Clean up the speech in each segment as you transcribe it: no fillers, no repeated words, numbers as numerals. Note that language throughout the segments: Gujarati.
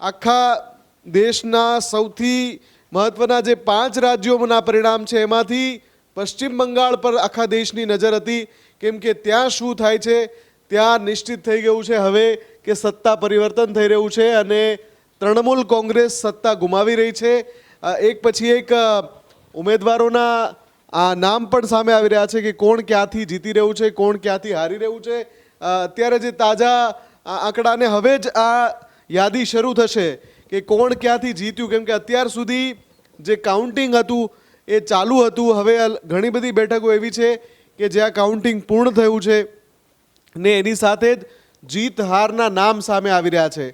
આખા દેશના સૌથી મહત્વના જે 5 રાજ્યોના પરિણામ છે એમાંથી પશ્ચિમ બંગાળ પર આખા દેશની નજર હતી, કેમ કે ત્યાં શું થાય છે ત્યાં નિશ્ચિત થઈ ગયું છે હવે કે સત્તા પરિવર્તન થઈ રહ્યું છે અને તૃણમૂલ કોંગ્રેસ સત્તા ગુમાવી રહી છે. એક પછી એક ઉમેદવારોના આ નામ પણ સામે આવી રહ્યા છે કે કોણ ક્યાંથી જીતી રહ્યું છે, કોણ ક્યાંથી હારી રહ્યું છે. અત્યારે જે તાજા આંકડાને હવે જ આ યાદી શરૂ થશે કે કોણ ક્યાંથી જીત્યું, કેમ કે અત્યાર સુધી જે કાઉન્ટિંગ હતું એ ચાલુ હતું. હવે ઘણી બધી બેઠકો એવી છે કે જ્યાં કાઉન્ટિંગ પૂર્ણ થયું છે ને એની સાથે જ જીત હારના નામ સામે આવી રહ્યા છે.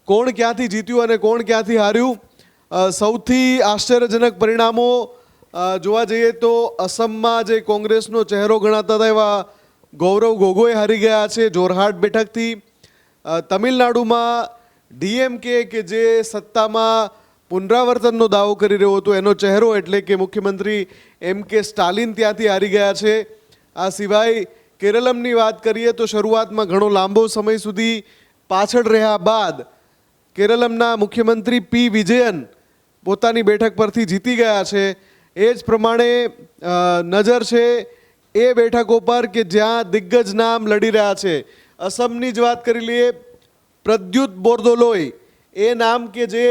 કોણ ક્યાંથી જીત્યું અને કોણ ક્યાંથી હાર્યું, સૌથી આશ્ચર્યજનક પરિણામો જોવા જઈએ તો અસમમાં જે કોંગ્રેસનો ચહેરો ગણાતા હતા એવા ગૌરવ ગોગોઈ હારી ગયા છે જોરહાટ બેઠકથી. તમિલનાડુમાં ડીએમકે કે જે સત્તામાં પુનરાવર્તનનો દાવો કરી રહ્યો હતો એનો ચહેરો એટલે કે મુખ્યમંત્રી MK સ્ટાલિન ત્યાંથી હારી ગયા છે. આ સિવાય કેરળમની વાત કરીએ તો શરૂઆતમાં ઘણો લાંબો સમય સુધી પાછળ રહ્યા બાદ કેરળમના મુખ્યમંત્રી P વિજયન પોતાની બેઠક પરથી જીતી ગયા છે. એ જ પ્રમાણે નજર છે એ બેઠકો પર કે જ્યાં દિગ્ગજ નામ લડી રહ્યા છે. અસમની જ વાત કરી લઈએ, પ્રદ્યુત બોરદોલોઈ એ નામ કે જે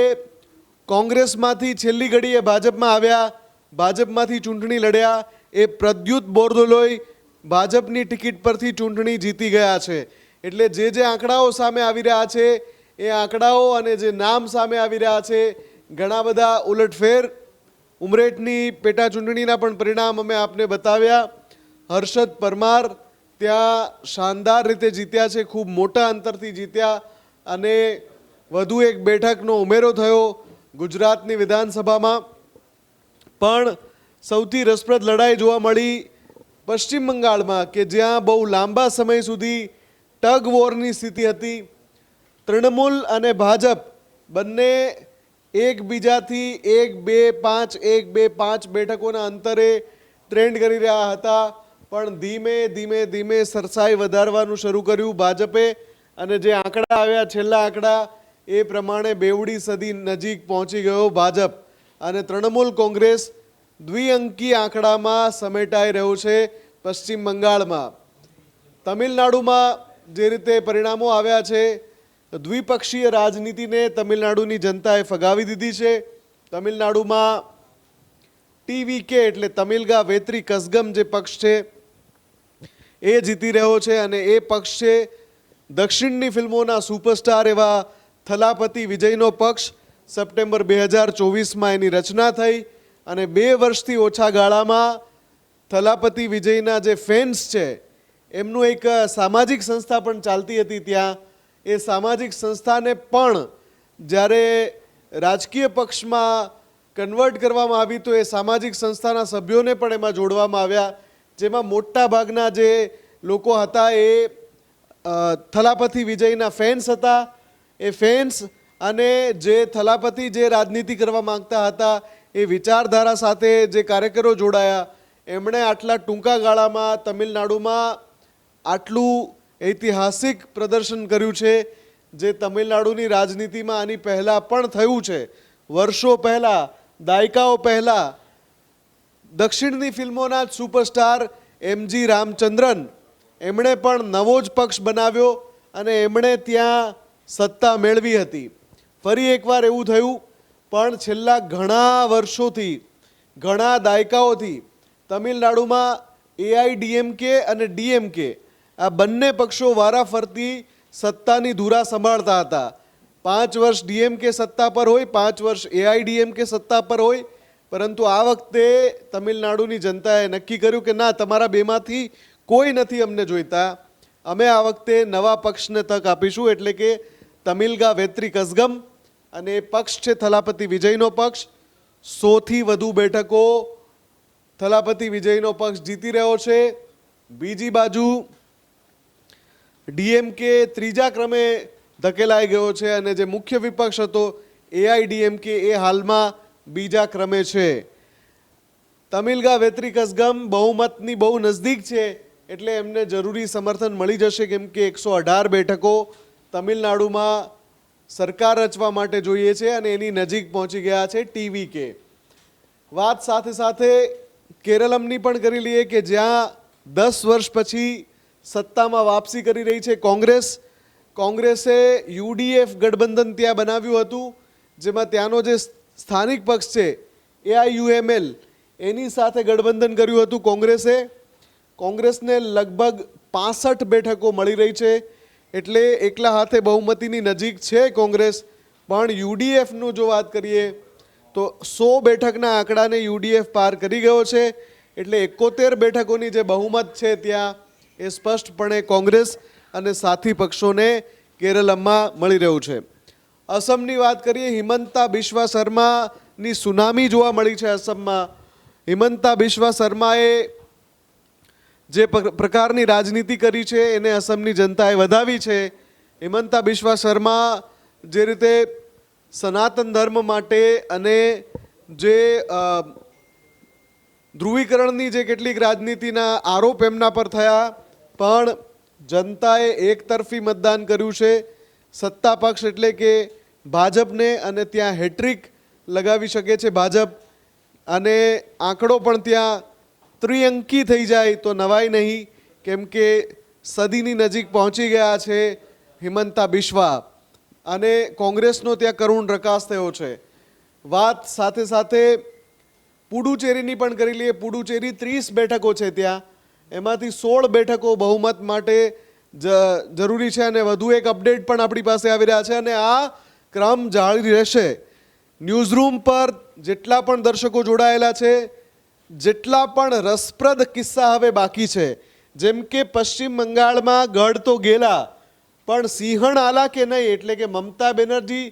કોંગ્રેસમાંથી છેલ્લી ઘડીએ ભાજપમાં આવ્યા, ભાજપમાંથી ચૂંટણી લડ્યા, એ પ્રદ્યુત બોરદોલોઈ ભાજપની ટિકિટ પરથી ચૂંટણી જીતી ગયા છે. એટલે જે આંકડાઓ સામે આવી રહ્યા છે એ આંકડાઓ અને જે નામ સામે આવી રહ્યા છે ઘણા બધા ઉલટફેર. ઉમરેઠની પેટા ચૂંટણીના પણ પરિણામ અમે આપને બતાવ્યા. હર્ષદ પરમાર ત્યાં શાનદાર રીતે જીત્યા છે, ખૂબ મોટા અંતરથી જીત્યા અને વધુ એક બેઠકનો ઉમેરો થયો ગુજરાતની વિધાનસભામાં. પણ સૌથી રસપ્રદ લડાઈ જોવા મળી પશ્ચિમ બંગાળમાં કે જ્યાં બહુ લાંબા સમય સુધી ટગ વોરની સ્થિતિ હતી. તૃણમૂલ અને ભાજપ બંને એકબીજાથી 1-2-5 બેઠકોના અંતરે ટ્રેન્ડ કરી રહ્યા હતા, પણ ધીમે સરસાઈ વધારવાનું શરૂ કર્યું ભાજપે અને જે આંકડા આવ્યા છેલ્લા આંકડા એ પ્રમાણે બેવડી સદી નજીક પહોંચી ગયો ભાજપ અને તૃણમૂલ કોંગ્રેસ દ્વિઅંકી આંકડામાં સમેટાઈ રહ્યું છે પશ્ચિમ બંગાળમાં. તમિલનાડુમાં જે રીતે પરિણામો આવ્યા છે, દ્વિપક્ષીય રાજનીતિને તમિલનાડુની જનતાએ ફગાવી દીધી છે. તમિલનાડુમાં TVK એટલે તમિલગા વેત્રી કસગમ જે પક્ષ છે એ જીતી રહ્યો છે અને એ પક્ષ છે દક્ષિણની ફિલ્મોના સુપરસ્ટાર એવા થલાપતિ વિજયનો પક્ષ. સપ્ટેમ્બર 2024માં એની રચના થઈ અને 2 વર્ષથી ઓછા ગાળામાં થલાપતિ વિજયના જે ફેન્સ છે એમનું એક સામાજિક સંસ્થા પણ ચાલતી હતી ત્યાં. એ સામાજિક સંસ્થાને પણ જ્યારે રાજકીય પક્ષમાં કન્વર્ટ કરવામાં આવી તો એ સામાજિક સંસ્થાના સભ્યોને પણ એમાં જોડવામાં આવ્યા, જેમાં મોટા ભાગના જે લોકો હતા એ થલાપતિ વિજયના ફેન્સ હતા. એ ફેન્સ અને જે થલાપતિ જે રાજનીતિ કરવા માંગતા હતા એ વિચારધારા સાથે જે કાર્યકરો જોડાયા એમણે આટલા ટૂંકા ગાળામાં તમિલનાડુમાં આટલું ઐતિહાસિક પ્રદર્શન કર્યું છે જે તમિલનાડુની રાજનીતિમાં આની પહેલાં પણ થયું છે. વર્ષો પહેલાં, દાયકાઓ પહેલાં દક્ષિણની ફિલ્મોના જ સુપરસ્ટાર MG રામચંદ્રન એમણે પણ નવો જ પક્ષ બનાવ્યો અને એમણે ત્યાં સત્તા મેળવી હતી. ફરી એકવાર એવું થયું, પણ છેલ્લા ઘણા વર્ષોથી, ઘણા દાયકાઓથી તમિલનાડુમાં AIDMK અને DMK આ બંને પક્ષો વારાફરતી સત્તાની ધુરા સંભાળતા હતા. 5 વર્ષ DMK સત્તા પર હોય, 5 વર્ષ AIDMK સત્તા પર હોય, પરંતુ આ વખતે તમિલનાડુની જનતાએ નક્કી કર્યું કે ના, તમારા બેમાંથી કોઈ નથી અમને જોઈતા, અમે આ વખતે નવા પક્ષને તક આપીશું. એટલે કે તમિલગા વેત્રી કસગમ અને એ પક્ષ છે થલાપતિ વિજયનો પક્ષ. 100થી વધુ બેઠકો થલાપતિ વિજયનો પક્ષ જીતી રહ્યો છે. બીજી બાજુ DMK ત્રીજા ક્રમે ધકેલાઈ ગયો છે અને જે મુખ્ય વિપક્ષ હતો AIDMK એ હાલમાં બીજા ક્રમે છે. તમિલગા વેત્રી કસગમ બહુમતની બહુ નજદીક છે એટલે એમને જરૂરી સમર્થન મળી જશે, કેમ કે 118 બેઠકો તમિલનાડુમાં સરકાર રચવા માટે જોઈએ છે અને એની નજીક પહોંચી ગયા છે ટીવીકે. વાત સાથે સાથે કેરળમની પણ કરી લઈએ કે જ્યાં 10 વર્ષ પછી સત્તામાં વાપસી કરી રહી છે કોંગ્રેસે યુડીએફ ગઠબંધન ત્યાં બનાવ્યું હતું, જેમાં ત્યાંનો જે સ્થાનિક પક્ષ છે AIUML એની સાથે ગઠબંધન કર્યું હતું કોંગ્રેસને લગભગ 65 બેઠકો મળી રહી છે, એટલે એકલા હાથે બહુમતીની નજીક છે કોંગ્રેસ. પણ યુડીએફનું જો વાત કરીએ તો 100 બેઠકના આંકડાને યુડીએફ પાર કરી ગયો છે, એટલે 71 બેઠકોની જે બહુમત છે ત્યાં એ સ્પષ્ટપણે કોંગ્રેસ અને સાથી પક્ષોને કેરળમાં મળી રહ્યું છે. અસમની વાત કરીએ, હિમંતા બિસ્વા શર્માની સુનામી જોવા મળી છે અસમમાં. હિમંતા બિસ્વા શર્માએ જે પ્રકારની રાજનીતિ કરી છે એને અસમની જનતાએ વધાવી છે. હિમંતા બિસ્વા શર્મા જે રીતે સનાતન ધર્મ માટે અને જે ધ્રુવીકરણની જે કેટલીક રાજનીતિના આરોપ એમના પર થયા, પણ જનતાએ એકતરફી મતદાન કર્યું છે સત્તા પક્ષ એટલે કે ભાજપને, અને ત્યાં હેટ્રિક લગાવી શકે છે ભાજપ, અને આંકડો પણ ત્યાં ત્રિઅંકી થઈ જાય તો નવાઈ નહીં, કેમ કે સદીની નજીક પહોંચી ગયા છે હિમંતા બિસ્વા, અને કોંગ્રેસનો ત્યાં કરુણ રકાસ થયો છે. વાત સાથે સાથે પુડુચેરીની પણ કરી લઈએ. પુડુચેરી 30 બેઠકો છે ત્યાં, એમાંથી 16 બેઠકો બહુમત માટે જરૂરી છે, અને વધુ એક અપડેટ પણ આપણી પાસે આવી રહ્યા છે, અને આ ક્રમ જાળવી રહેશે. ન્યૂઝરૂમ પર જેટલા પણ દર્શકો જોડાયેલા છે, જેટલા પણ રસપ્રદ કિસ્સા હવે બાકી છે, જેમ કે પશ્ચિમ બંગાળમાં ગઢ તો ગેલા, પણ સિંહણ આલા કે નહીં, એટલે કે મમતા બેનર્જી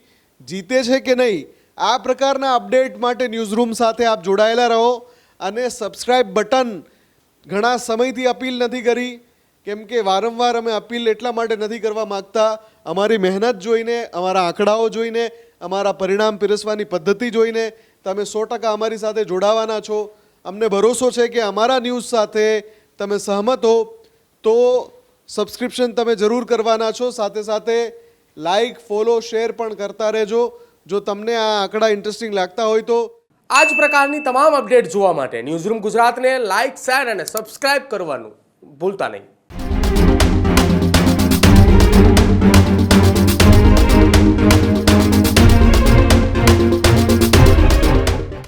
જીતે છે કે નહીં, આ પ્રકારના અપડેટ માટે ન્યૂઝરૂમ સાથે આપ જોડાયેલા રહો. અને સબસ્ક્રાઇબ બટન ઘણા સમયથી અપીલ નથી કરી, કેમ કે વારંવાર અમે અપીલ એટલા માટે નથી કરવા માગતા, અમારી મહેનત જોઈને, અમારા આંકડાઓ જોઈને, અમારા પરિણામ પીરસવાની પદ્ધતિ જોઈને તમે 100% અમારી સાથે જોડાવાના છો. અમને ભરોસો છે કે અમારા ન્યૂઝ સાથે તમે સહમત હો તો સબસ્ક્રિપ્શન તમે જરૂર કરવાના છો. સાથે સાથે લાઇક, ફોલો, શેર પણ કરતા રહેજો જો તમને આ આંકડા ઇન્ટરેસ્ટિંગ લાગતા હોય તો. આ જ પ્રકારની તમામ અપડેટ જોવા માટે ન્યૂઝરૂમ ગુજરાતને લાઇક, શેર અને સબસ્ક્રાઇબ કરવાનું ભૂલતા નહીં.